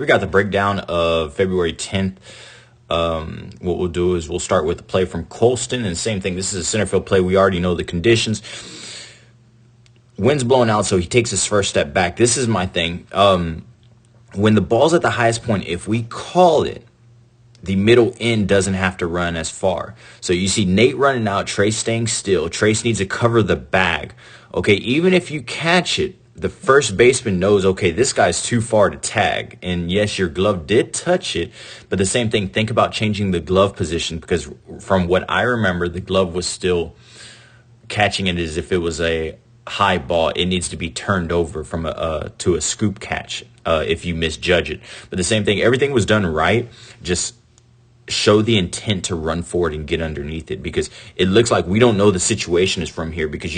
we got the breakdown of February 10th. What we'll do is we'll start with the play from Colston, and same thing. This is a center field play. We already know the conditions. Wind's blowing out, so he takes his first step back. This is my thing. When the ball's at the highest point, if we call it, the middle end doesn't have to run as far. So you see Nate running out, Trace staying still. Trace needs to cover the bag. Okay, even if you catch it, the first baseman knows, okay, this guy's too far to tag. And yes, your glove did touch it, but the same thing, think about changing the glove position, because from what I remember, the glove was still catching it as if it was a high ball. It needs to be turned over from to a scoop catch if you misjudge it. But the same thing, everything was done right. Just show the intent to run forward and get underneath it, because it looks like we don't know the situation is from here, because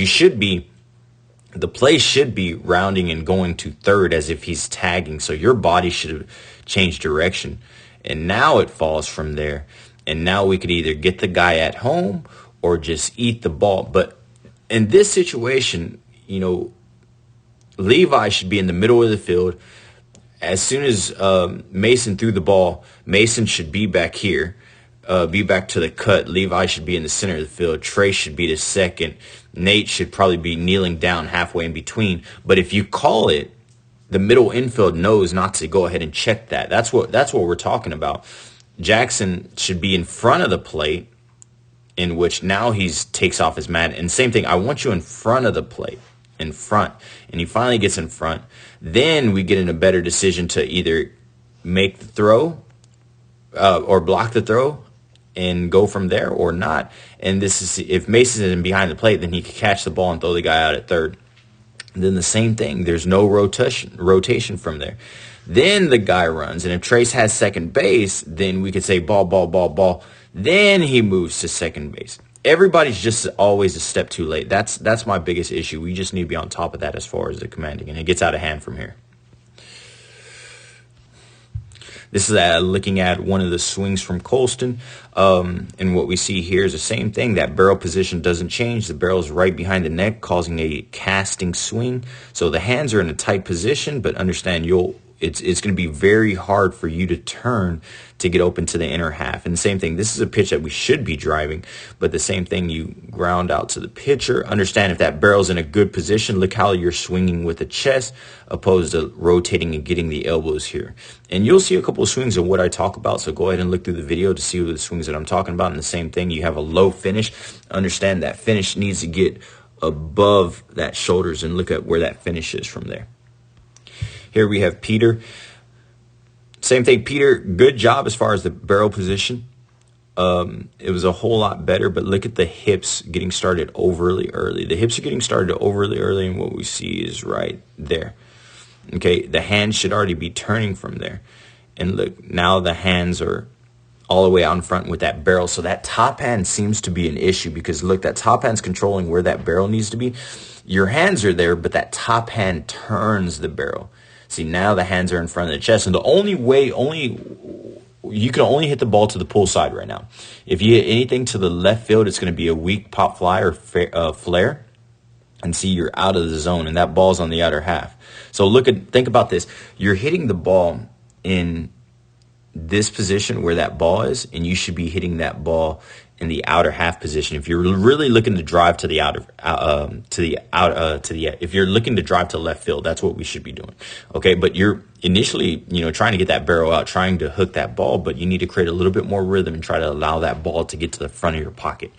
the play should be rounding and going to third as if he's tagging. So your body should have changed direction. And now it falls from there. And now we could either get the guy at home or just eat the ball. But in this situation, Levi should be in the middle of the field. As soon as Mason threw the ball, Mason should be back here, be back to the cut. Levi should be in the center of the field. Trace should be the second. Nate should probably be kneeling down halfway in between. But if you call it, the middle infield knows not to go ahead and check that. That's what we're talking about. Jackson should be in front of the plate, in which now he takes off his mat. And same thing, I want you in front of the plate, in front. And he finally gets in front. Then we get in a better decision to either make the throw or block the throw and go from there or not. And this is, if Mason is behind the plate, then he can catch the ball and throw the guy out at third. And then the same thing, there's no rotation from there. Then the guy runs, and if Trace has second base, then we could say ball, ball, ball, ball. Then he moves to second base. Everybody's just always a step too late. That's my biggest issue. We just need to be on top of that as far as the commanding, and it gets out of hand from here. This is looking at one of the swings from Colston. And what we see here is the same thing. That barrel position doesn't change. The barrel's right behind the neck, causing a casting swing. So the hands are in a tight position, but understand it's going to be very hard for you to turn to get open to the inner half. And the same thing, this is a pitch that we should be driving, but the same thing, you ground out to the pitcher. Understand if that barrel's in a good position, look how you're swinging with the chest opposed to rotating and getting the elbows here. And you'll see a couple of swings of what I talk about, so go ahead and look through the video to see the swings that I'm talking about. And the same thing, you have a low finish. Understand that finish needs to get above that shoulders, and look at where that finish is from there. Here we have Peter. Same thing, Peter, good job as far as the barrel position. It was a whole lot better, but look at the hips getting started overly early. The hips are getting started overly early, and what we see is right there. Okay, the hands should already be turning from there. And look, now the hands are all the way out in front with that barrel. So that top hand seems to be an issue, because look, that top hand's controlling where that barrel needs to be. Your hands are there, but that top hand turns the barrel. See, now the hands are in front of the chest, and the only way, you can only hit the ball to the pull side right now. If you hit anything to the left field, it's going to be a weak pop fly or flare, and see, you're out of the zone, and that ball's on the outer half. So think about this. You're hitting the ball in this position where that ball is, and you should be hitting that ball in the outer half position. If you're really looking to drive to the if you're looking to drive to left field, that's what we should be doing. Okay, but you're initially, trying to get that barrel out, trying to hook that ball, but you need to create a little bit more rhythm and try to allow that ball to get to the front of your pocket.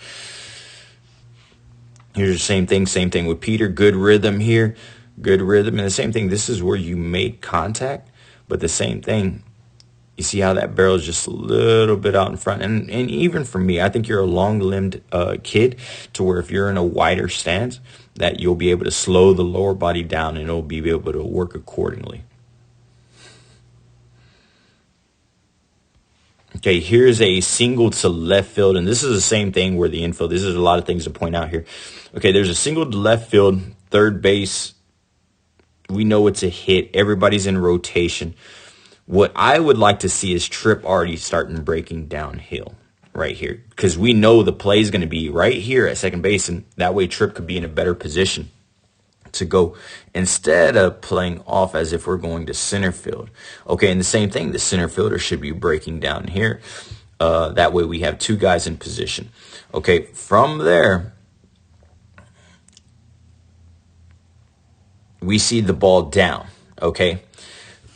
Here's the same thing with Peter. Good rhythm here, good rhythm, and the same thing. This is where you make contact, but the same thing. You see how that barrel is just a little bit out in front. And even for me, I think you're a long-limbed kid, to where if you're in a wider stance, that you'll be able to slow the lower body down, and it'll be able to work accordingly. Okay, here's a single to left field, and this is the same thing where the infield, this is a lot of things to point out here. Okay, there's a single to left field, third base. We know it's a hit. Everybody's in rotation. What I would like to see is Tripp already starting breaking downhill right here, because we know the play is going to be right here at second base, and that way Tripp could be in a better position to go instead of playing off as if we're going to center field. Okay, and the same thing, the center fielder should be breaking down here. That way we have two guys in position. Okay, from there, we see the ball down. Okay,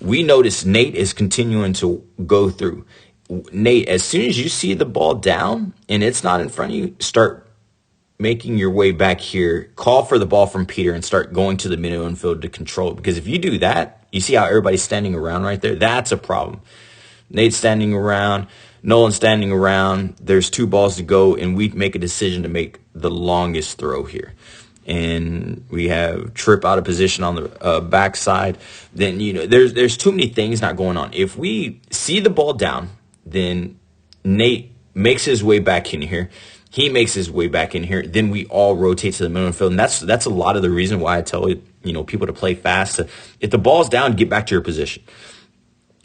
we notice Nate is continuing to go through. Nate, as soon as you see the ball down and it's not in front of you, start making your way back here, call for the ball from Peter and start going to the middle infield to control it. Because if you do that, you see how everybody's standing around right there? That's a problem. Nate's standing around, Nolan's standing around, there's two balls to go, and we make a decision to make the longest throw here. And we have Tripp out of position on the backside. Then, there's too many things not going on. If we see the ball down, then Nate makes his way back in here. He makes his way back in here. Then we all rotate to the middle of the field. And that's a lot of the reason why I tell people to play fast. If the ball's down, get back to your position.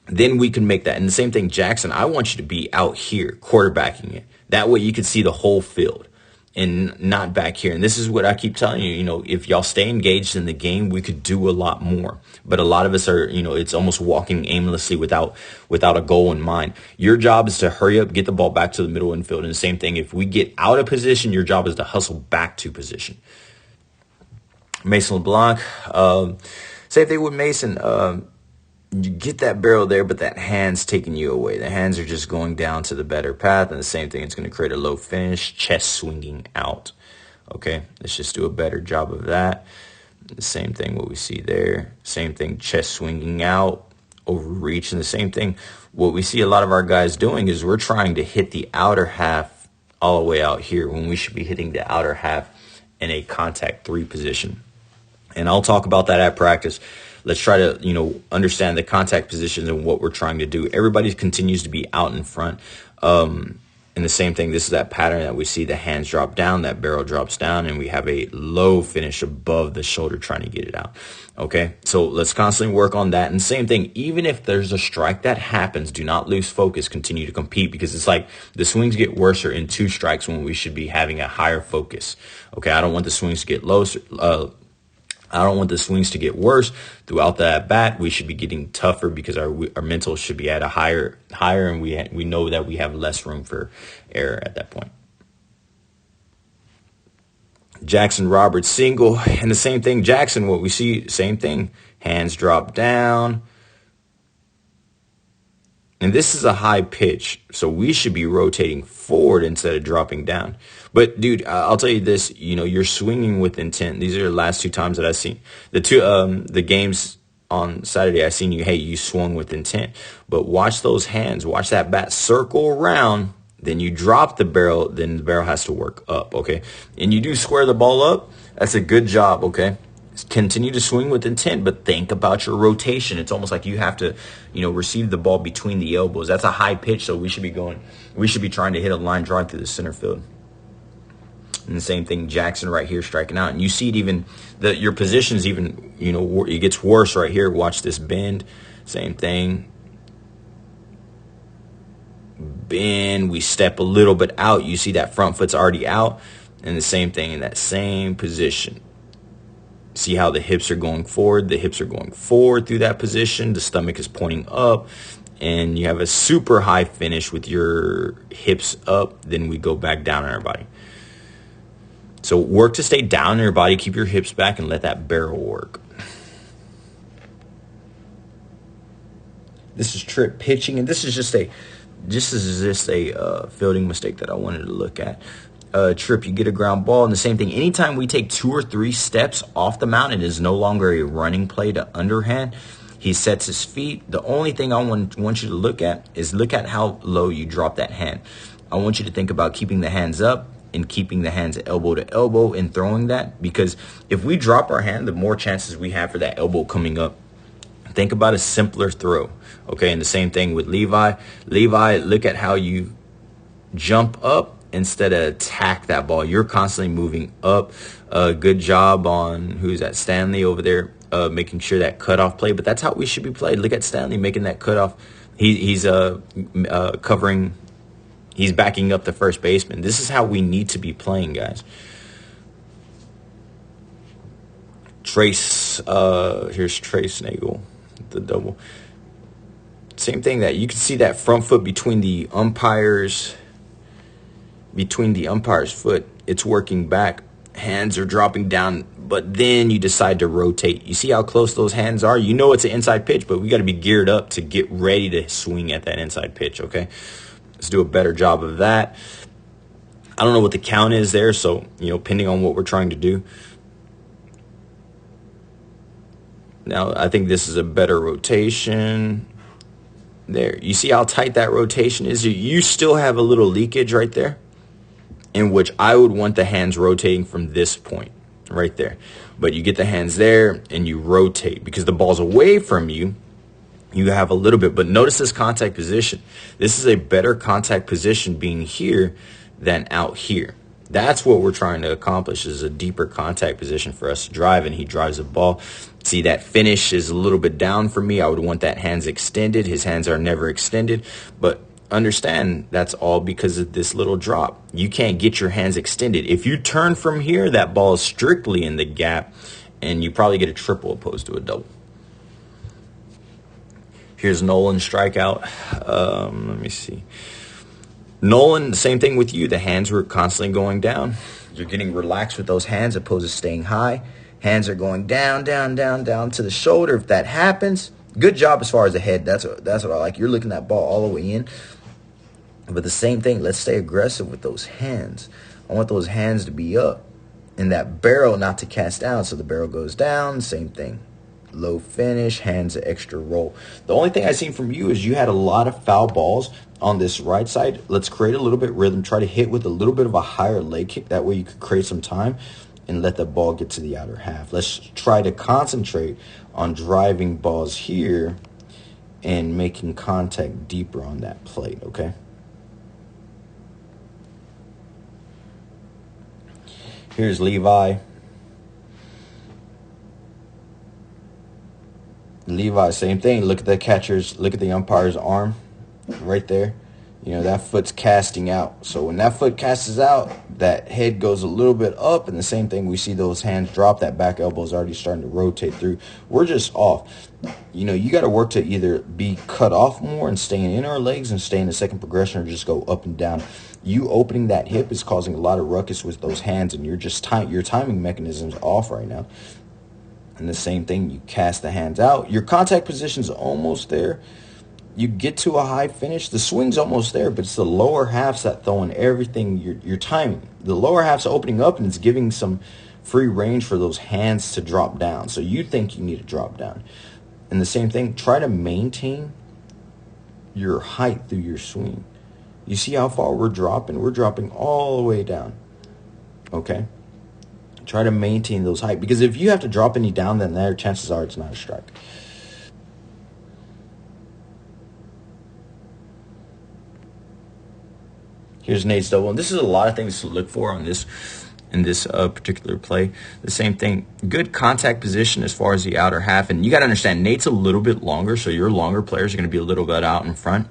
Then we can make that. And the same thing, Jackson, I want you to be out here quarterbacking it. That way you can see the whole field and not back here. And this is what I keep telling you, if y'all stay engaged in the game, we could do a lot more. But a lot of us are, it's almost walking aimlessly without a goal in mind. Your job is to hurry up, get the ball back to the middle infield. And the same thing, if we get out of position, your job is to hustle back to position. Mason LeBlanc, same thing with Mason. You get that barrel there, but that hand's taking you away. The hands are just going down to the better path, and the same thing, it's going to create a low finish, chest swinging out. Okay, let's just do a better job of that. The same thing, what we see there. Same thing, chest swinging out, overreach, and the same thing. What we see a lot of our guys doing is we're trying to hit the outer half all the way out here when we should be hitting the outer half in a contact 3 position. And I'll talk about that at practice. Let's try to, understand the contact positions and what we're trying to do. Everybody continues to be out in front. And the same thing, this is that pattern that we see. The hands drop down, that barrel drops down, and we have a low finish above the shoulder trying to get it out. Okay, so let's constantly work on that. And same thing, even if there's a strike that happens, do not lose focus. Continue to compete, because it's like the swings get worse in 2 strikes when we should be having a higher focus. Okay, I don't want the swings to get low. I don't want the swings to get worse throughout the at bat. We should be getting tougher because our mental should be at a higher, and we know that we have less room for error at that point. Jackson Roberts single, and the same thing. Jackson, what we see, same thing. Hands drop down. And this is a high pitch, so we should be rotating forward instead of dropping down. But, dude, I'll tell you this, you're swinging with intent. These are the last 2 times that I've seen. The games on Saturday, I seen you swung with intent. But watch those hands. Watch that bat circle around. Then you drop the barrel. Then the barrel has to work up, okay? And you do square the ball up. That's a good job, okay? Continue to swing with intent, but think about your rotation. It's almost like you have to, receive the ball between the elbows. That's a high pitch, so we should be trying to hit a line drive through the center field. And the same thing, Jackson right here striking out. And you see it even, your position's even, it gets worse right here. Watch this bend. Same thing. Bend, we step a little bit out. You see that front foot's already out. And the same thing in that same position. See how the hips are going forward. The hips are going forward through that position. The stomach is pointing up. And you have a super high finish with your hips up. Then we go back down on our body. So work to stay down in your body. Keep your hips back and let that barrel work. This is Tripp pitching. And this is just a fielding mistake that I wanted to look at. Tripp, you get a ground ball, and the same thing. Anytime we take 2 or 3 steps off the mound, it is no longer a running play to underhand. He sets his feet. The only thing I want you to look at how low you drop that hand. I want you to think about keeping the hands up and keeping the hands elbow to elbow and throwing that, because if we drop our hand, the more chances we have for that elbow coming up. Think about a simpler throw, okay? And the same thing with Levi. Levi, look at how you jump up instead of attack that ball. You're constantly moving up. Good job on, who's that, Stanley over there, making sure that cutoff play. But that's how we should be played. Look at Stanley making that cutoff. He's covering, he's backing up the first baseman. This is how we need to be playing, guys. Here's Trace Nagel, the double. Same thing, that you can see that front foot between the umpire's foot. It's working back. Hands are dropping down, but then you decide to rotate. You see how close those hands are? You know it's an inside pitch, but we got to be geared up to get ready to swing at that inside pitch, okay? Let's do a better job of that. I don't know what the count is there, so, depending on what we're trying to do. Now, I think this is a better rotation. There. You see how tight that rotation is? You still have a little leakage right there, in which I would want the hands rotating from this point right there. But you get the hands there and you rotate because the ball's away from you. You have a little bit, but notice this contact position. This is a better contact position being here than out here. That's what we're trying to accomplish, is a deeper contact position for us to drive, and he drives the ball. See, that finish is a little bit down for me. I would want that hands extended. His hands are never extended, but understand that's all because of this little drop. You can't get your hands extended. If you turn from here, that ball is strictly in the gap, and you probably get a triple opposed to a double. Here's Nolan's strikeout. Let me see. Nolan, the same thing with you. The hands were constantly going down. You're getting relaxed with those hands opposed to staying high. Hands are going down, down, down, down to the shoulder. If that happens, good job as far as the head. That's what I like. You're looking that ball all the way in. But the same thing, let's stay aggressive with those hands. I want those hands to be up and that barrel not to cast down. So the barrel goes down, same thing. Low finish, hands an extra roll. The only thing I seen from you is you had a lot of foul balls on this right side. Let's create a little bit of rhythm. Try to hit with a little bit of a higher leg kick. That way you could create some time and let the ball get to the outer half. Let's try to concentrate on driving balls here and making contact deeper on that plate, okay? Here's Levi. Levi, same thing. Look at the catcher's, look at the umpire's arm right there. That foot's casting out. So when that foot casts out, that head goes a little bit up, and the same thing, we see those hands drop. That back elbow is already starting to rotate through. We're just off. You got to work to either be cut off more and staying in our legs and stay in the second progression, or just go up and down. You opening that hip is causing a lot of ruckus with those hands, and your timing mechanism's off right now. And the same thing, you cast the hands out. Your contact position's almost there. You get to a high finish. The swing's almost there, but it's the lower half's that throwing everything, your timing. The lower half's opening up, and it's giving some free range for those hands to drop down. So you think you need to drop down. And the same thing, try to maintain your height through your swing. You see how far we're dropping? We're dropping all the way down. Okay? Try to maintain those height, because if you have to drop any down, then there, chances are it's not a strike. Here's Nate's double, and this is a lot of things to look for on this in this particular play. The same thing, good contact position as far as the outer half, and you got to understand Nate's a little bit longer, so your longer players are going to be a little bit out in front,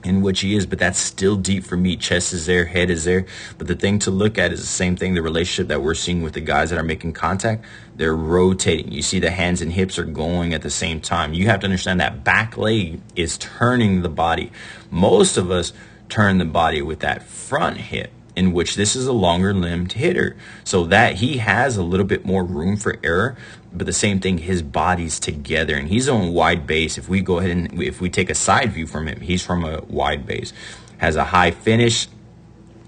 in which he is, but that's still deep for me. Chest is there, head is there, but the thing to look at is the same thing, the relationship that we're seeing with the guys that are making contact. They're rotating. You see the hands and hips are going at the same time. You have to understand that back leg is turning the body. Most of us turn the body with that front hip, in which this is a longer limbed hitter, so that he has a little bit more room for error. But the same thing, his body's together, and he's on wide base. If we go ahead and if we take a side view from him, he's from a wide base, has a high finish.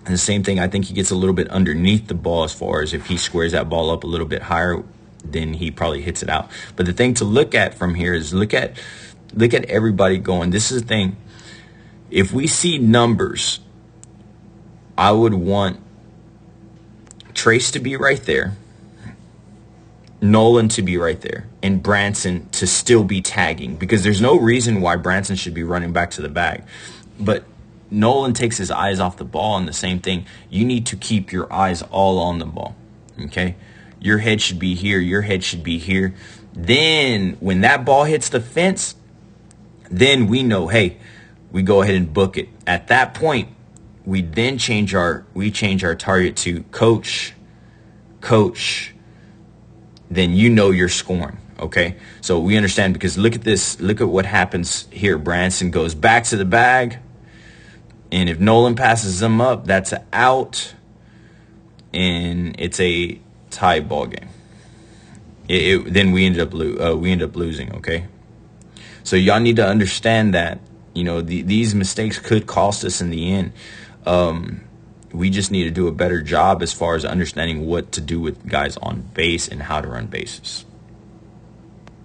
And the same thing, I think he gets a little bit underneath the ball as far as if he squares that ball up a little bit higher, then he probably hits it out. But the thing to look at from here is look at everybody going. This is the thing. If we see numbers, I would want Trace to be right there, Nolan to be right there, and Branson to still be tagging, because there's no reason why Branson should be running back to the bag. But Nolan takes his eyes off the ball, and the same thing, you need to keep your eyes all on the ball, okay? Your head should be here, your head should be here. Then when that ball hits the fence, then we know, hey, we go ahead and book it. At that point, we then change our target to coach, then you know you're scoring. Okay, so we understand, because look at this. Look at what happens here. Branson goes back to the bag, and if Nolan passes him up, that's an out, and it's a tie ball game. Then we ended up losing. Okay, so y'all need to understand that, you know, these mistakes could cost us in the end. We just need to do a better job as far as understanding what to do with guys on base and how to run bases.